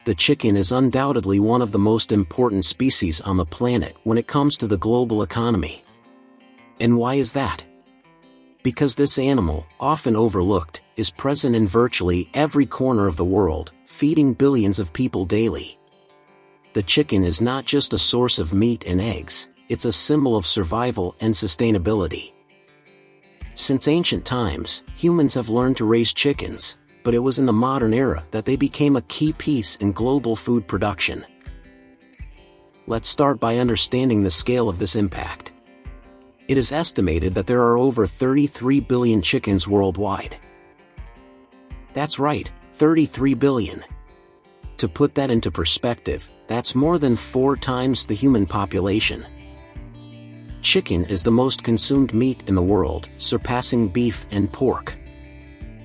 The chicken is undoubtedly one of the most important species on the planet when it comes to the global economy. And why is that? Because this animal, often overlooked, is present in virtually every corner of the world, feeding billions of people daily. The chicken is not just a source of meat and eggs, it's a symbol of survival and sustainability. Since ancient times, humans have learned to raise chickens, but it was in the modern era that they became a key piece in global food production. Let's start by understanding the scale of this impact. It is estimated that there are over 33 billion chickens worldwide. That's right, 33 billion. To put that into perspective, that's more than 4 times the human population. Chicken is the most consumed meat in the world, surpassing beef and pork.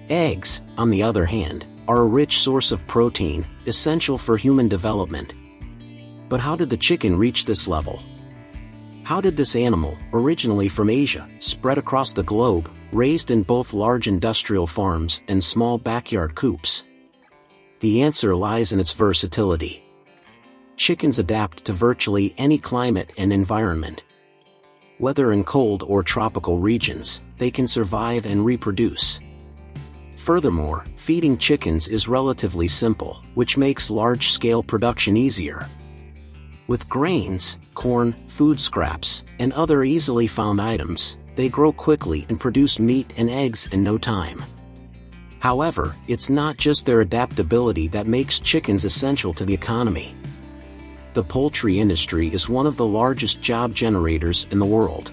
Eggs, on the other hand, are a rich source of protein, essential for human development. But how did the chicken reach this level? How did this animal, originally from Asia, spread across the globe, raised in both large industrial farms and small backyard coops? The answer lies in its versatility. Chickens adapt to virtually any climate and environment. Whether in cold or tropical regions, they can survive and reproduce. Furthermore, feeding chickens is relatively simple, which makes large-scale production easier. With grains, corn, food scraps, and other easily found items, they grow quickly and produce meat and eggs in no time. However, it's not just their adaptability that makes chickens essential to the economy. The poultry industry is one of the largest job generators in the world.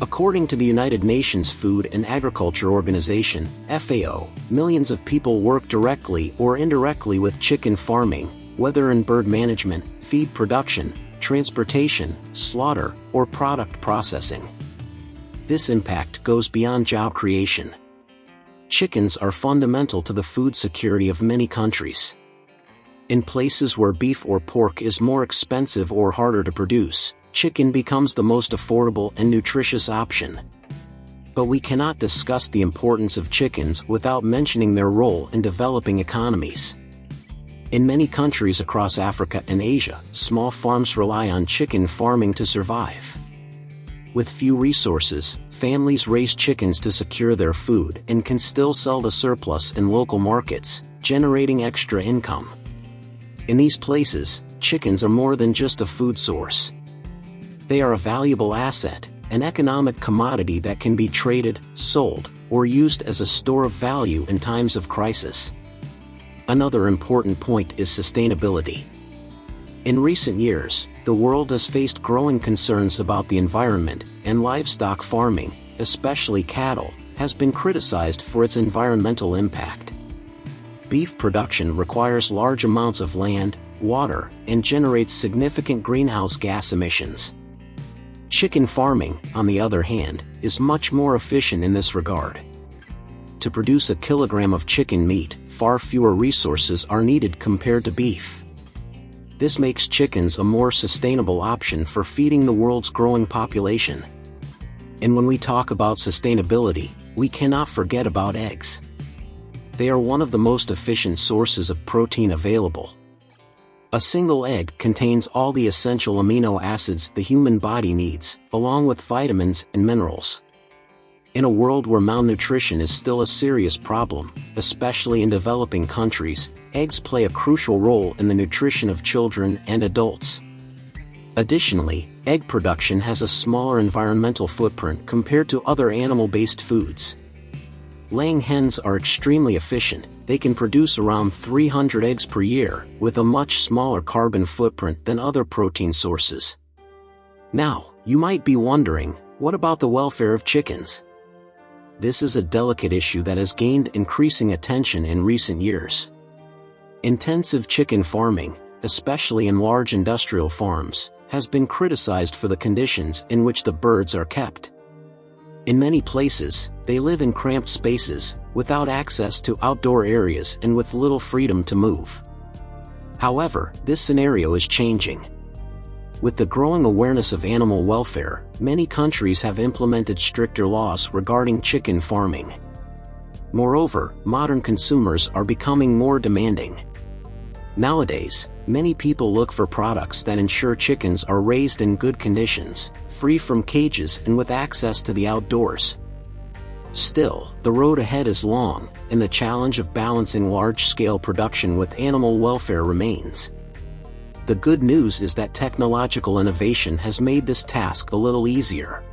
According to the United Nations Food and Agriculture Organization, FAO, millions of people work directly or indirectly with chicken farming, whether in bird management, feed production, transportation, slaughter, or product processing. This impact goes beyond job creation. Chickens are fundamental to the food security of many countries. In places where beef or pork is more expensive or harder to produce, chicken becomes the most affordable and nutritious option. But we cannot discuss the importance of chickens without mentioning their role in developing economies. In many countries across Africa and Asia, small farms rely on chicken farming to survive. With few resources, families raise chickens to secure their food and can still sell the surplus in local markets, generating extra income. In these places, chickens are more than just a food source. They are a valuable asset, an economic commodity that can be traded, sold, or used as a store of value in times of crisis. Another important point is sustainability. In recent years, the world has faced growing concerns about the environment, and livestock farming, especially cattle, has been criticized for its environmental impact. Beef production requires large amounts of land, water, and generates significant greenhouse gas emissions. Chicken farming, on the other hand, is much more efficient in this regard. To produce a kilogram of chicken meat, far fewer resources are needed compared to beef. This makes chickens a more sustainable option for feeding the world's growing population. And when we talk about sustainability, we cannot forget about eggs. They are one of the most efficient sources of protein available. A single egg contains all the essential amino acids the human body needs, along with vitamins and minerals. In a world where malnutrition is still a serious problem, especially in developing countries, eggs play a crucial role in the nutrition of children and adults. Additionally, egg production has a smaller environmental footprint compared to other animal-based foods. Laying hens are extremely efficient. They can produce around 300 eggs per year, with a much smaller carbon footprint than other protein sources. Now, you might be wondering, what about the welfare of chickens? This is a delicate issue that has gained increasing attention in recent years. Intensive chicken farming, especially in large industrial farms, has been criticized for the conditions in which the birds are kept. In many places, they live in cramped spaces, without access to outdoor areas and with little freedom to move. However, this scenario is changing. With the growing awareness of animal welfare, many countries have implemented stricter laws regarding chicken farming. Moreover, modern consumers are becoming more demanding. Nowadays, many people look for products that ensure chickens are raised in good conditions, free from cages and with access to the outdoors. Still, the road ahead is long, and the challenge of balancing large-scale production with animal welfare remains. The good news is that technological innovation has made this task a little easier.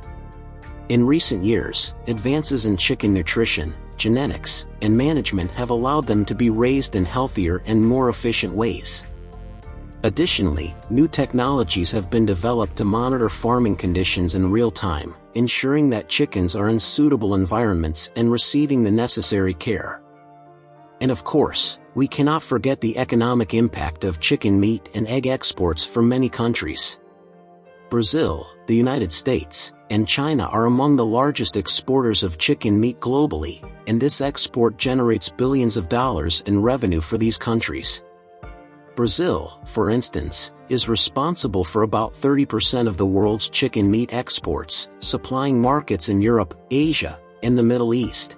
In recent years, advances in chicken nutrition, genetics, and management have allowed them to be raised in healthier and more efficient ways. Additionally, new technologies have been developed to monitor farming conditions in real time, ensuring that chickens are in suitable environments and receiving the necessary care. And of course, we cannot forget the economic impact of chicken meat and egg exports for many countries. Brazil, the United States, and China are among the largest exporters of chicken meat globally, and this export generates billions of dollars in revenue for these countries. Brazil, for instance, is responsible for about 30% of the world's chicken meat exports, supplying markets in Europe, Asia, and the Middle East.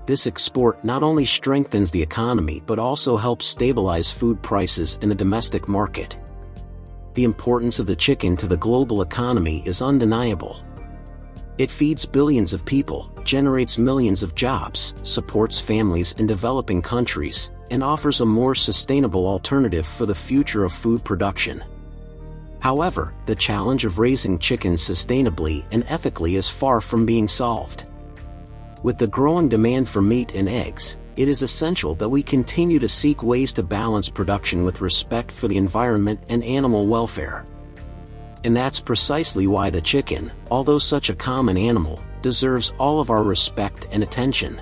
This export not only strengthens the economy but also helps stabilize food prices in the domestic market. The importance of the chicken to the global economy is undeniable. It feeds billions of people, generates millions of jobs, supports families in developing countries, and offers a more sustainable alternative for the future of food production. However, the challenge of raising chickens sustainably and ethically is far from being solved. With the growing demand for meat and eggs, it is essential that we continue to seek ways to balance production with respect for the environment and animal welfare. And that's precisely why the chicken, although such a common animal, deserves all of our respect and attention.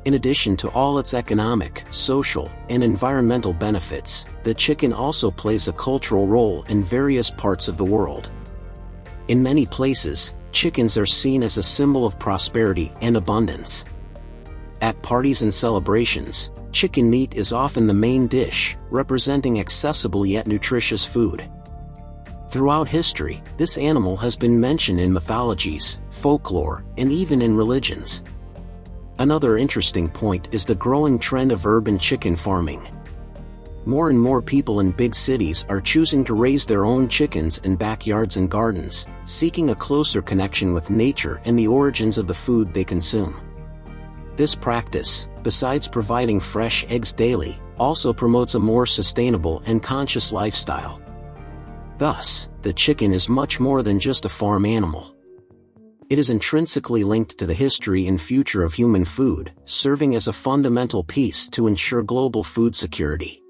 In addition to all its economic, social, and environmental benefits, the chicken also plays a cultural role in various parts of the world. In many places, chickens are seen as a symbol of prosperity and abundance. At parties and celebrations, chicken meat is often the main dish, representing accessible yet nutritious food. Throughout history, this animal has been mentioned in mythologies, folklore, and even in religions. Another interesting point is the growing trend of urban chicken farming. More and more people in big cities are choosing to raise their own chickens in backyards and gardens, seeking a closer connection with nature and the origins of the food they consume. This practice, besides providing fresh eggs daily, also promotes a more sustainable and conscious lifestyle. Thus, the chicken is much more than just a farm animal. It is intrinsically linked to the history and future of human food, serving as a fundamental piece to ensure global food security.